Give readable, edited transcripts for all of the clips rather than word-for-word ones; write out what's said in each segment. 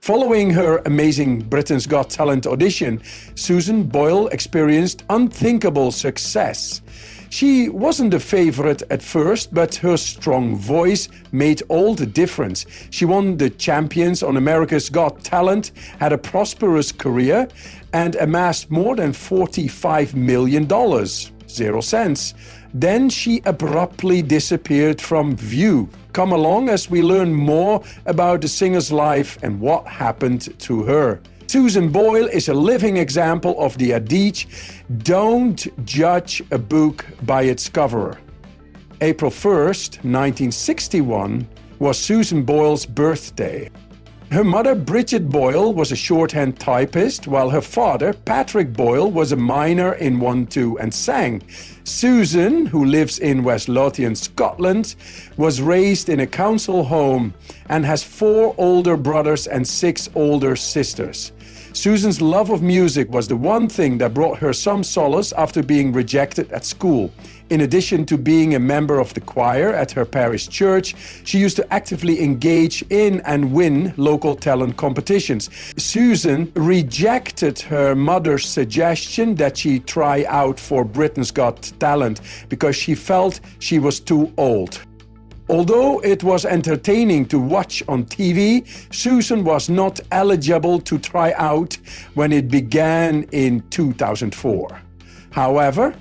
Following her amazing Britain's Got Talent audition, Susan Boyle experienced unthinkable success. She wasn't a favorite at first, but her strong voice made all the difference. She won the Champions on America's Got Talent, had a prosperous career, and amassed more than $45 million. 0 cents. Then she abruptly disappeared from view. Come along as we learn more about the singer's life and what happened to her. Susan Boyle is a living example of the adage, "Don't judge a book by its cover." April 1st, 1961 was Susan Boyle's birthday. Her mother, Bridget Boyle, was a shorthand typist, while her father, Patrick Boyle, was a miner in 1-2 and sang. Susan, who lives in West Lothian, Scotland, was raised in a council home and has 4 older brothers and 6 older sisters. Susan's love of music was the one thing that brought her some solace after being rejected at school. In addition to being a member of the choir at her parish church, she used to actively engage in and win local talent competitions. Susan rejected her mother's suggestion that she try out for Britain's Got Talent because she felt she was too old. Although it was entertaining to watch on TV, Susan was not eligible to try out when it began in 2004. However,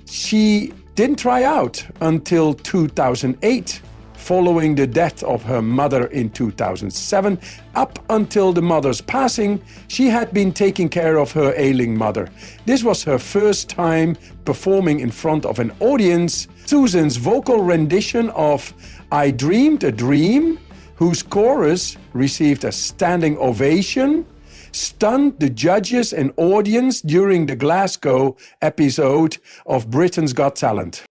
she didn't try out until 2008. Following the death of her mother in 2007, up until the mother's passing, she had been taking care of her ailing mother. This was her first time performing in front of an audience. Susan's vocal rendition of "I Dreamed a Dream," whose chorus received a standing ovation, stunned the judges and audience during the Glasgow episode of Britain's Got Talent.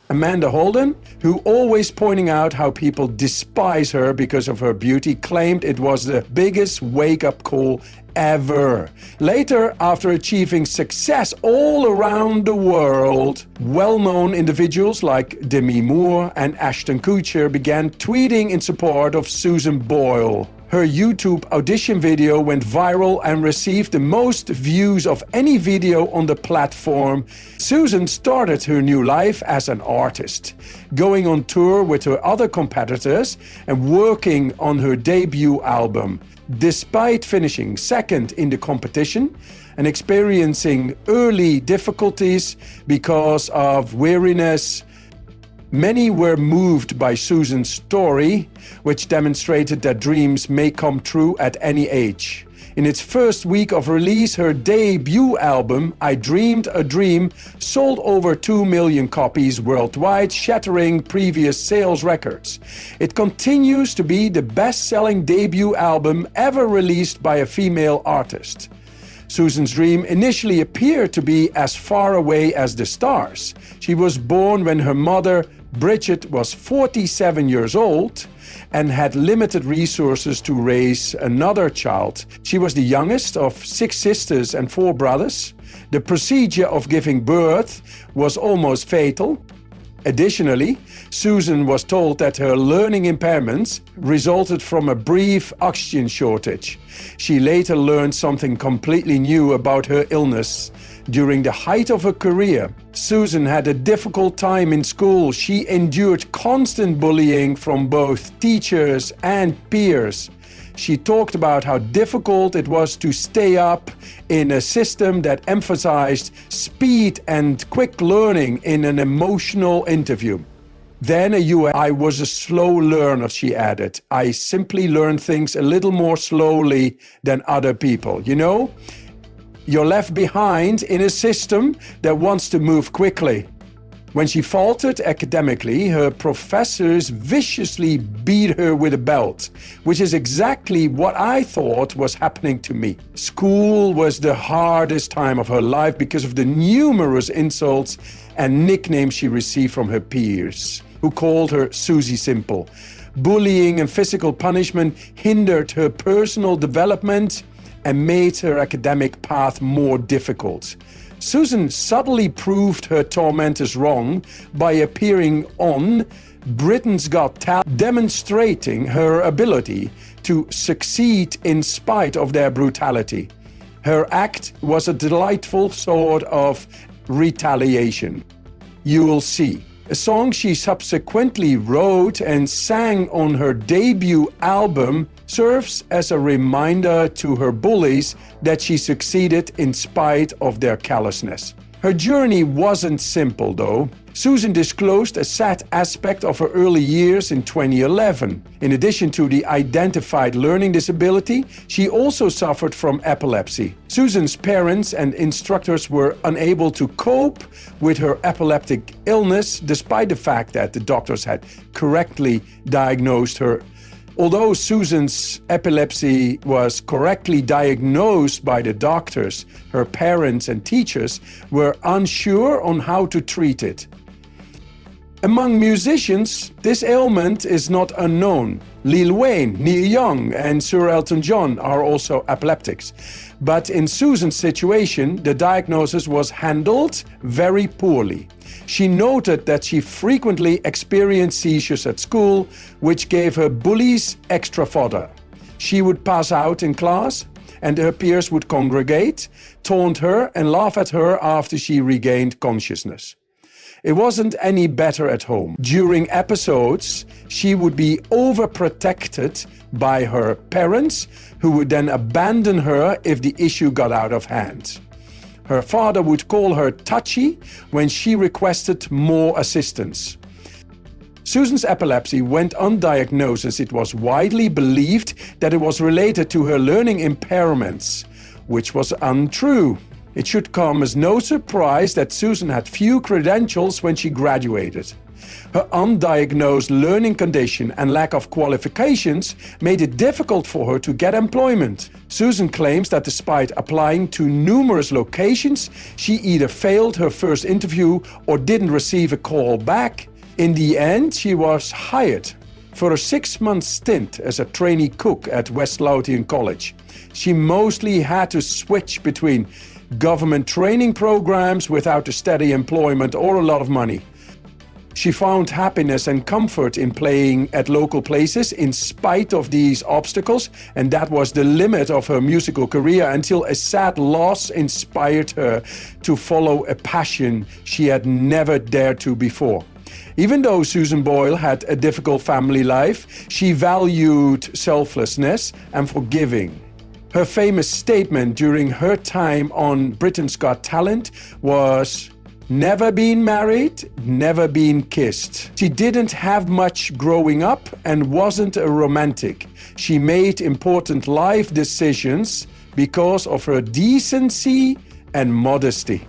Amanda Holden, who always pointing out how people despise her because of her beauty, claimed it was the biggest wake-up call ever. Later, after achieving success all around the world, well-known individuals like Demi Moore and Ashton Kutcher began tweeting in support of Susan Boyle. Her YouTube audition video went viral and received the most views of any video on the platform. Susan started her new life as an artist, going on tour with her other competitors and working on her debut album. Despite finishing second in the competition and experiencing early difficulties because of weariness, many were moved by Susan's story, which demonstrated that dreams may come true at any age. In its first week of release, her debut album, I Dreamed a Dream, sold over 2 million copies worldwide, shattering previous sales records. It continues to be the best-selling debut album ever released by a female artist. Susan's dream initially appeared to be as far away as the stars. She was born when her mother, Bridget, was 47 years old and had limited resources to raise another child. She was the youngest of 6 sisters and 4 brothers. The procedure of giving birth was almost fatal. Additionally, Susan was told that her learning impairments resulted from a brief oxygen shortage. She later learned something completely new about her illness. During the height of her career, Susan had a difficult time in school. She endured constant bullying from both teachers and peers. She talked about how difficult it was to stay up in a system that emphasized speed and quick learning in an emotional interview. Then I was a slow learner, she added. I simply learned things a little more slowly than other people. You know, you're left behind in a system that wants to move quickly. When she faltered academically, her professors viciously beat her with a belt, which is exactly what I thought was happening to me. School was the hardest time of her life because of the numerous insults and nicknames she received from her peers, who called her Susie Simple. Bullying and physical punishment hindered her personal development and made her academic path more difficult. Susan subtly proved her tormentors wrong by appearing on Britain's Got Talent, demonstrating her ability to succeed in spite of their brutality. Her act was a delightful sort of retaliation. You Will See, a song she subsequently wrote and sang on her debut album, serves as a reminder to her bullies that she succeeded in spite of their callousness. Her journey wasn't simple though. Susan disclosed a sad aspect of her early years in 2011. In addition to the identified learning disability, she also suffered from epilepsy. Susan's parents and instructors were unable to cope with her epileptic illness despite the fact that the doctors had correctly diagnosed her. Although Susan's epilepsy was correctly diagnosed by the doctors, her parents and teachers were unsure on how to treat it. Among musicians, this ailment is not unknown. Lil Wayne, Neil Young, and Sir Elton John are also epileptics. But in Susan's situation, the diagnosis was handled very poorly. She noted that she frequently experienced seizures at school, which gave her bullies extra fodder. She would pass out in class, and her peers would congregate, taunt her, and laugh at her after she regained consciousness. It wasn't any better at home. During episodes, she would be overprotected by her parents, who would then abandon her if the issue got out of hand. Her father would call her touchy when she requested more assistance. Susan's epilepsy went undiagnosed as it was widely believed that it was related to her learning impairments, which was untrue. It should come as no surprise that Susan had few credentials when she graduated. Her undiagnosed learning condition and lack of qualifications made it difficult for her to get employment. Susan claims that despite applying to numerous locations, she either failed her first interview or didn't receive a call back. In the end, she was hired for a 6-month stint as a trainee cook at West Lothian College. She mostly had to switch between government training programs without a steady employment or a lot of money. She found happiness and comfort in playing at local places in spite of these obstacles, and that was the limit of her musical career until a sad loss inspired her to follow a passion she had never dared to before. Even though Susan Boyle had a difficult family life, she valued selflessness and forgiving. Her famous statement during her time on Britain's Got Talent was, "Never been married, never been kissed." She didn't have much growing up and wasn't a romantic. She made important life decisions because of her decency and modesty.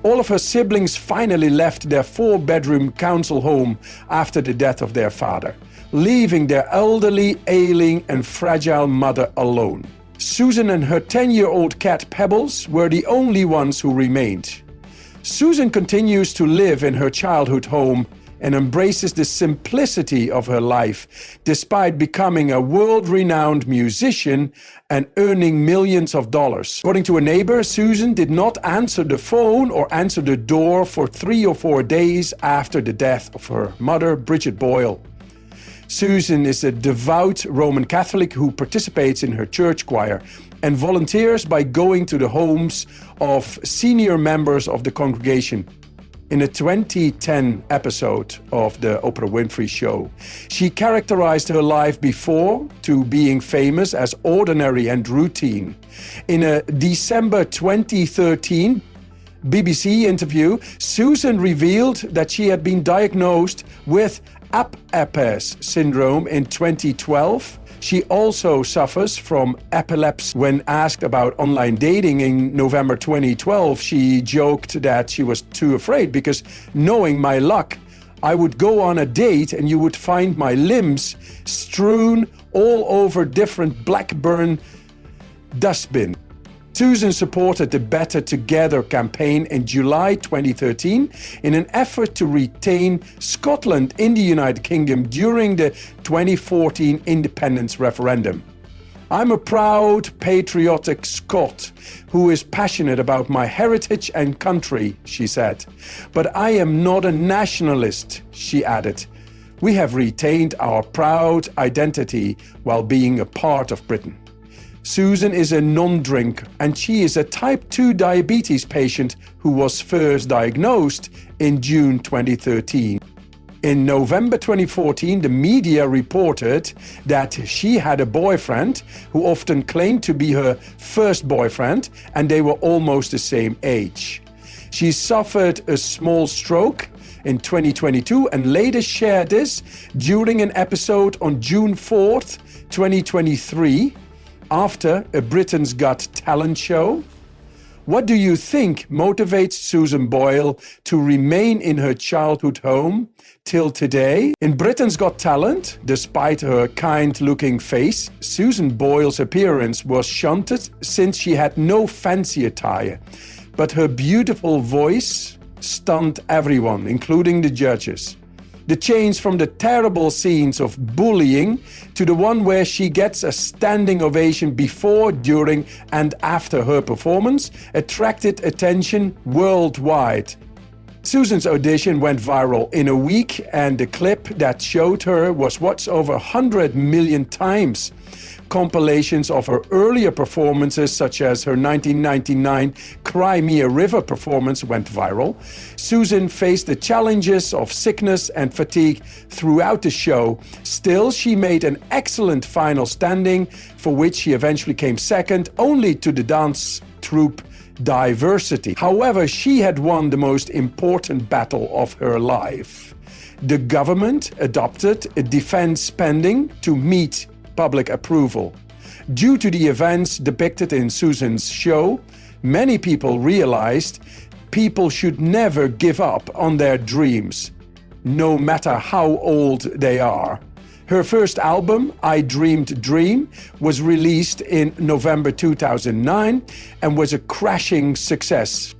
All of her siblings finally left their 4-bedroom council home after the death of their father, leaving their elderly, ailing, and fragile mother alone. Susan and her 10-year-old cat Pebbles were the only ones who remained. Susan continues to live in her childhood home and embraces the simplicity of her life, despite becoming a world-renowned musician and earning millions of dollars. According to a neighbor, Susan did not answer the phone or answer the door for 3 or 4 days after the death of her mother, Bridget Boyle. Susan is a devout Roman Catholic who participates in her church choir and volunteers by going to the homes of senior members of the congregation. In a 2010 episode of the Oprah Winfrey Show, she characterized her life before to being famous as ordinary and routine. In a December 2013 BBC interview, Susan revealed that she had been diagnosed with amassed syndrome in 2012. She also suffers from epilepsy. When asked about online dating in November 2012, she joked that she was too afraid because, knowing my luck, I would go on a date and you would find my limbs strewn all over different Blackburn dustbins. Susan supported the Better Together campaign in July 2013 in an effort to retain Scotland in the United Kingdom during the 2014 independence referendum. I'm a proud, patriotic Scot who is passionate about my heritage and country, she said. But I am not a nationalist, she added. We have retained our proud identity while being a part of Britain. Susan is a non-drinker and she is a type 2 diabetes patient who was first diagnosed in June 2013. In November 2014, the media reported that she had a boyfriend who often claimed to be her first boyfriend, and they were almost the same age. She suffered a small stroke in 2022 and later shared this during an episode on June 4th, 2023, after a Britain's Got Talent show. What do you think motivates Susan Boyle to remain in her childhood home till today? In Britain's Got Talent, despite her kind-looking face, Susan Boyle's appearance was shunted since she had no fancy attire. But her beautiful voice stunned everyone, including the judges. The change from the terrible scenes of bullying to the one where she gets a standing ovation before, during and after her performance attracted attention worldwide. Susan's audition went viral in a week, and the clip that showed her was watched over 100 million times. Compilations of her earlier performances, such as her 1999 Crimea River performance, went viral. Susan faced the challenges of sickness and fatigue throughout the show. Still, she made an excellent final standing, for which she eventually came second, only to the dance troupe Diversity. However, she had won the most important battle of her life. The government adopted a defense spending to meet public approval. Due to the events depicted in Susan's show, many people realized people should never give up on their dreams, no matter how old they are. Her first album, I Dreamed Dream, was released in November 2009 and was a crashing success.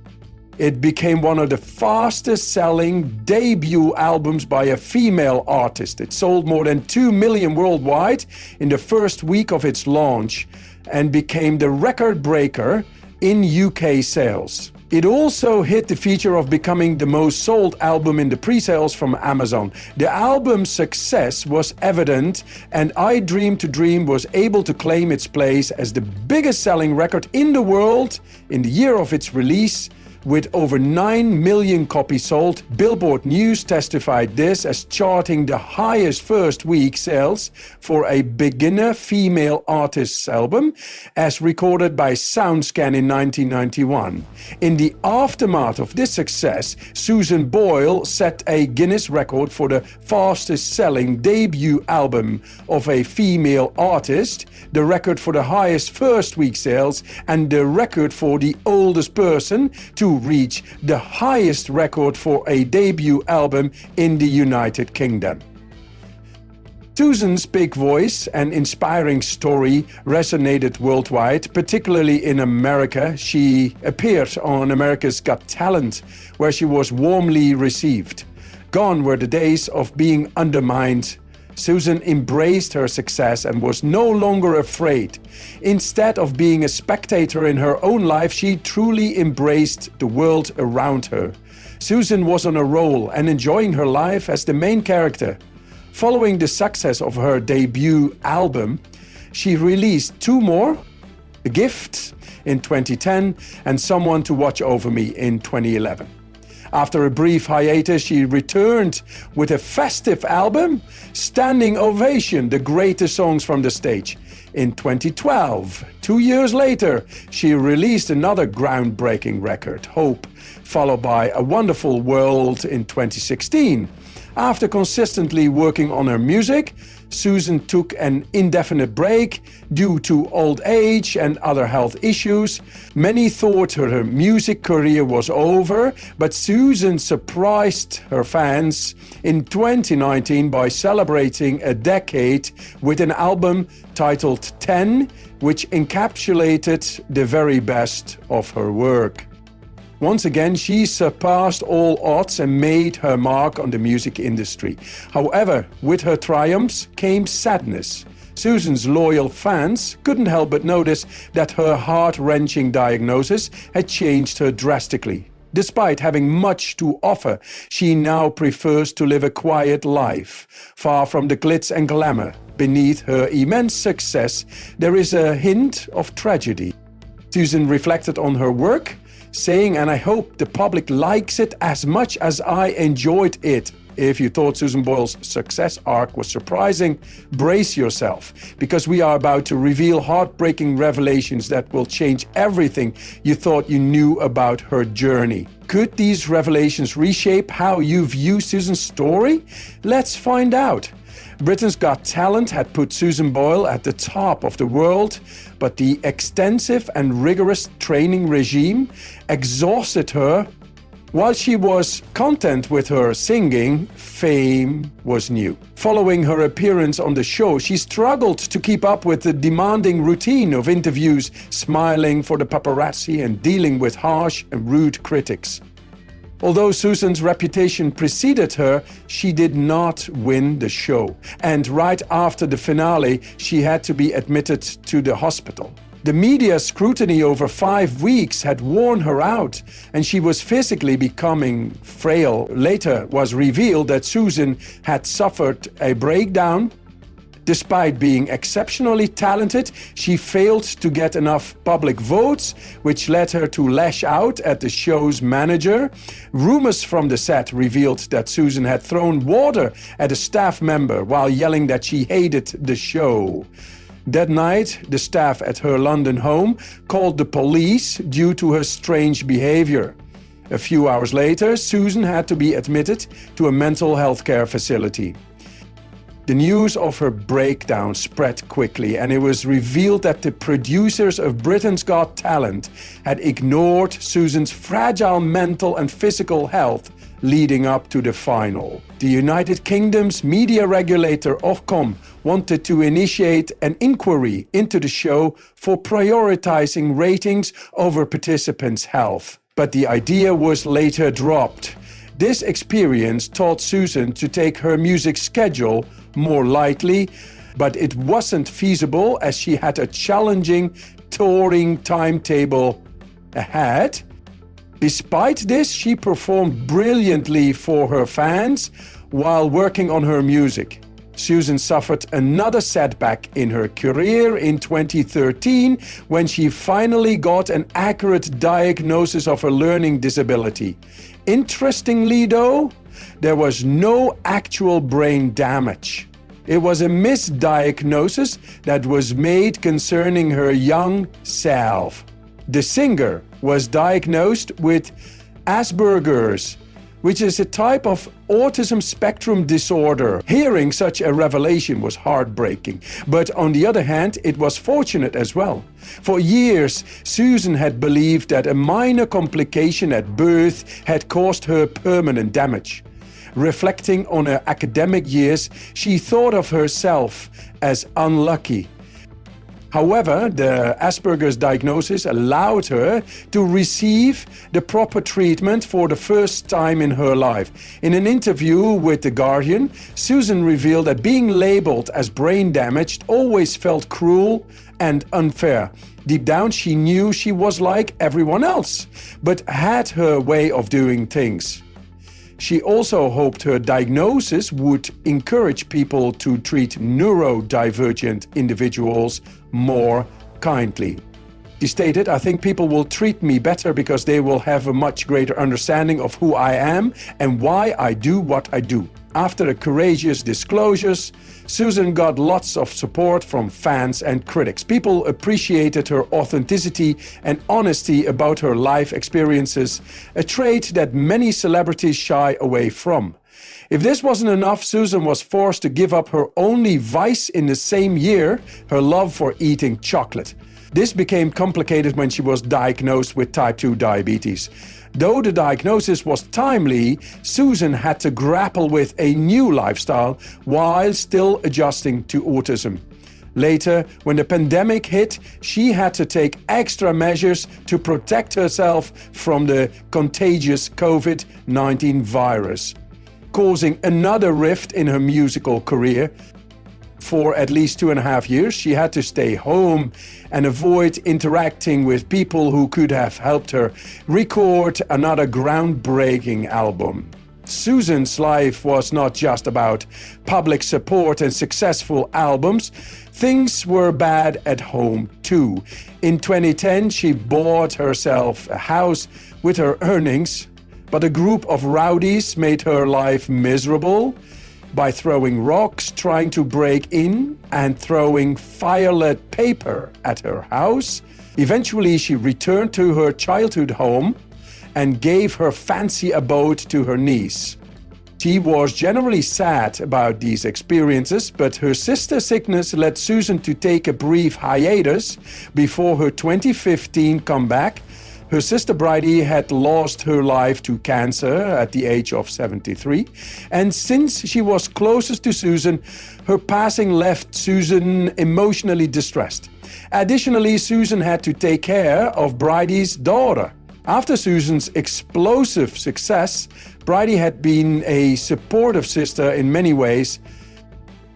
It became one of the fastest-selling debut albums by a female artist. It sold more than 2 million worldwide in the first week of its launch and became the record breaker in UK sales. It also hit the feature of becoming the most sold album in the pre-sales from Amazon. The album's success was evident, and I Dream to Dream was able to claim its place as the biggest selling record in the world in the year of its release, with over 9 million copies sold. Billboard News testified this as charting the highest first week sales for a beginner female artist's album, as recorded by SoundScan in 1991. In the aftermath of this success, Susan Boyle set a Guinness record for the fastest selling debut album of a female artist, the record for the highest first week sales, and the record for the oldest person to reach the highest record for a debut album in the United Kingdom. Susan's big voice and inspiring story resonated worldwide, particularly in America. She appeared on America's Got Talent, where she was warmly received. Gone were the days of being undermined. Susan embraced her success and was no longer afraid. Instead of being a spectator in her own life, she truly embraced the world around her. Susan was on a roll and enjoying her life as the main character. Following the success of her debut album, she released 2 more, The Gift in 2010 and Someone to Watch Over Me in 2011. After a brief hiatus, she returned with a festive album, Standing Ovation, the greatest songs from the stage. In 2012, 2 years later, she released another groundbreaking record, Hope, followed by A Wonderful World in 2016. After consistently working on her music, Susan took an indefinite break due to old age and other health issues. Many thought her music career was over, but Susan surprised her fans in 2019 by celebrating a decade with an album titled 10, which encapsulated the very best of her work. Once again, she surpassed all odds and made her mark on the music industry. However, with her triumphs came sadness. Susan's loyal fans couldn't help but notice that her heart-wrenching diagnosis had changed her drastically. Despite having much to offer, she now prefers to live a quiet life, far from the glitz and glamour. Beneath her immense success, there is a hint of tragedy. Susan reflected on her work, saying, "And I hope the public likes it as much as I enjoyed it." If you thought Susan Boyle's success arc was surprising, brace yourself, because we are about to reveal heartbreaking revelations that will change everything you thought you knew about her journey. Could these revelations reshape how you view Susan's story? Let's find out. Britain's Got Talent had put Susan Boyle at the top of the world, but the extensive and rigorous training regime exhausted her. While she was content with her singing, fame was new. Following her appearance on the show, she struggled to keep up with the demanding routine of interviews, smiling for the paparazzi and dealing with harsh and rude critics. Although Susan's reputation preceded her, she did not win the show. And right after the finale, she had to be admitted to the hospital. The media scrutiny over 5 weeks had worn her out, and she was physically becoming frail. Later was revealed that Susan had suffered a breakdown. Despite being exceptionally talented, she failed to get enough public votes, which led her to lash out at the show's manager. Rumors from the set revealed that Susan had thrown water at a staff member while yelling that she hated the show. That night, the staff at her London home called the police due to her strange behavior. A few hours later, Susan had to be admitted to a mental health care facility. The news of her breakdown spread quickly, and it was revealed that the producers of Britain's Got Talent had ignored Susan's fragile mental and physical health leading up to the final. The United Kingdom's media regulator Ofcom wanted to initiate an inquiry into the show for prioritizing ratings over participants' health. But the idea was later dropped. This experience taught Susan to take her music schedule more lightly, but it wasn't feasible as she had a challenging touring timetable ahead. Despite this, she performed brilliantly for her fans while working on her music. Susan suffered another setback in her career in 2013 when she finally got an accurate diagnosis of her learning disability. Interestingly though, there was no actual brain damage. It was a misdiagnosis that was made concerning her young self. The singer was diagnosed with Asperger's, which is a type of autism spectrum disorder. Hearing such a revelation was heartbreaking, but on the other hand, it was fortunate as well. For years, Susan had believed that a minor complication at birth had caused her permanent damage. Reflecting on her academic years, she thought of herself as unlucky. However, the Asperger's diagnosis allowed her to receive the proper treatment for the first time in her life. In an interview with The Guardian, Susan revealed that being labeled as brain damaged always felt cruel and unfair. Deep down, she knew she was like everyone else, but had her way of doing things. She also hoped her diagnosis would encourage people to treat neurodivergent individuals more kindly. She stated, "I think people will treat me better because they will have a much greater understanding of who I am and why I do what I do." After the courageous disclosures, Susan got lots of support from fans and critics. People appreciated her authenticity and honesty about her life experiences, a trait that many celebrities shy away from. If this wasn't enough, Susan was forced to give up her only vice in the same year, her love for eating chocolate. This became complicated when she was diagnosed with type 2 diabetes. Though the diagnosis was timely, Susan had to grapple with a new lifestyle while still adjusting to autism. Later, when the pandemic hit, she had to take extra measures to protect herself from the contagious COVID-19 virus, causing another rift in her musical career. For at least 2.5 years, she had to stay home and avoid interacting with people who could have helped her record another groundbreaking album. Susan's life was not just about public support and successful albums. Things were bad at home too. In 2010, she bought herself a house with her earnings, but a group of rowdies made her life miserable by throwing rocks, trying to break in, and throwing firelit paper at her house. Eventually, she returned to her childhood home and gave her fancy abode to her niece. She was generally sad about these experiences, but her sister's sickness led Susan to take a brief hiatus before her 2015 comeback. Her sister Bridie had lost her life to cancer at the age of 73, and since she was closest to Susan, her passing left Susan emotionally distressed. Additionally, Susan had to take care of Bridie's daughter. After Susan's explosive success, Bridie had been a supportive sister in many ways.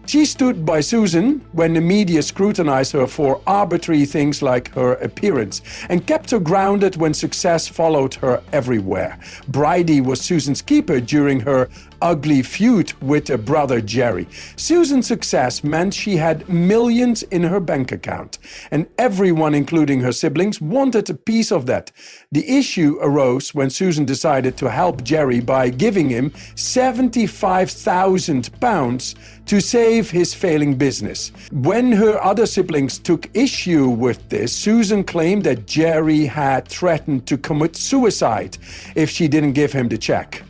She stood by Susan when the media scrutinized her for arbitrary things like her appearance, and kept her grounded when success followed her everywhere. Bridie was Susan's keeper during her ugly feud with her brother Jerry. Susan's success meant she had millions in her bank account, and everyone, including her siblings, wanted a piece of that. The issue arose when Susan decided to help Jerry by giving him £75,000 to save his failing business. When her other siblings took issue with this, Susan claimed that Jerry had threatened to commit suicide if she didn't give him the check.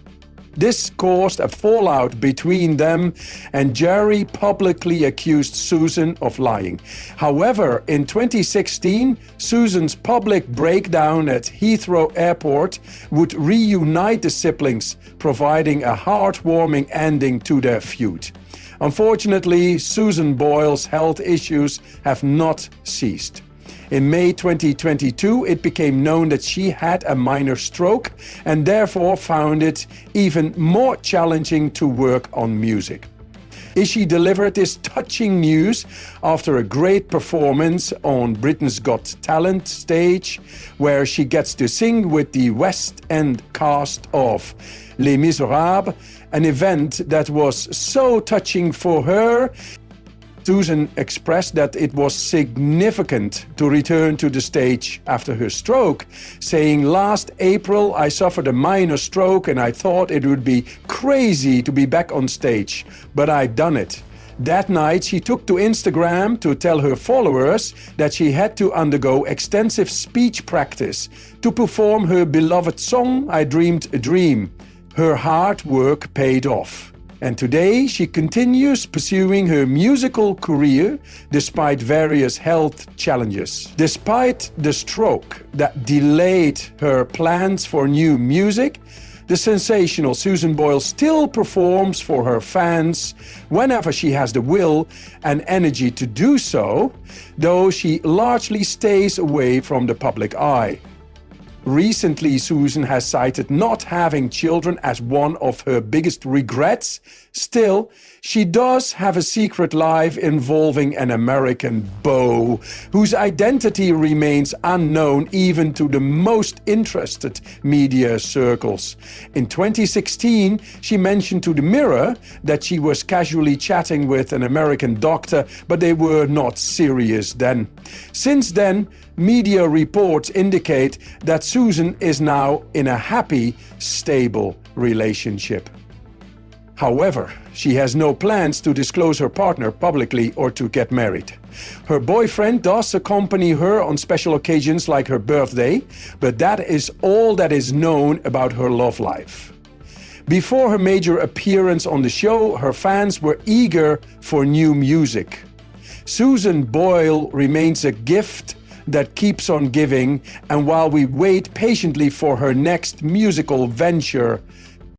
This caused a fallout between them, and Jerry publicly accused Susan of lying. However, in 2016, Susan's public breakdown at Heathrow Airport would reunite the siblings, providing a heartwarming ending to their feud. Unfortunately, Susan Boyle's health issues have not ceased. In May 2022, it became known that she had a minor stroke and therefore found it even more challenging to work on music. She delivered this touching news after a great performance on Britain's Got Talent stage, where she gets to sing with the West End cast of Les Miserables, an event that was so touching for her. Susan expressed that it was significant to return to the stage after her stroke, saying, "Last April I suffered a minor stroke and I thought it would be crazy to be back on stage, but I'd done it." That night she took to Instagram to tell her followers that she had to undergo extensive speech practice to perform her beloved song, "I Dreamed a Dream." Her hard work paid off. And today she continues pursuing her musical career despite various health challenges. Despite the stroke that delayed her plans for new music, the sensational Susan Boyle still performs for her fans whenever she has the will and energy to do so, though she largely stays away from the public eye. Recently, Susan has cited not having children as one of her biggest regrets. Still, she does have a secret life involving an American beau, whose identity remains unknown even to the most interested media circles. In 2016, she mentioned to the Mirror that she was casually chatting with an American doctor, but they were not serious then. Since then, media reports indicate that Susan is now in a happy, stable relationship. However, she has no plans to disclose her partner publicly or to get married. Her boyfriend does accompany her on special occasions like her birthday, but that is all that is known about her love life. Before her major appearance on the show, her fans were eager for new music. Susan Boyle remains a gift that keeps on giving, and while we wait patiently for her next musical venture,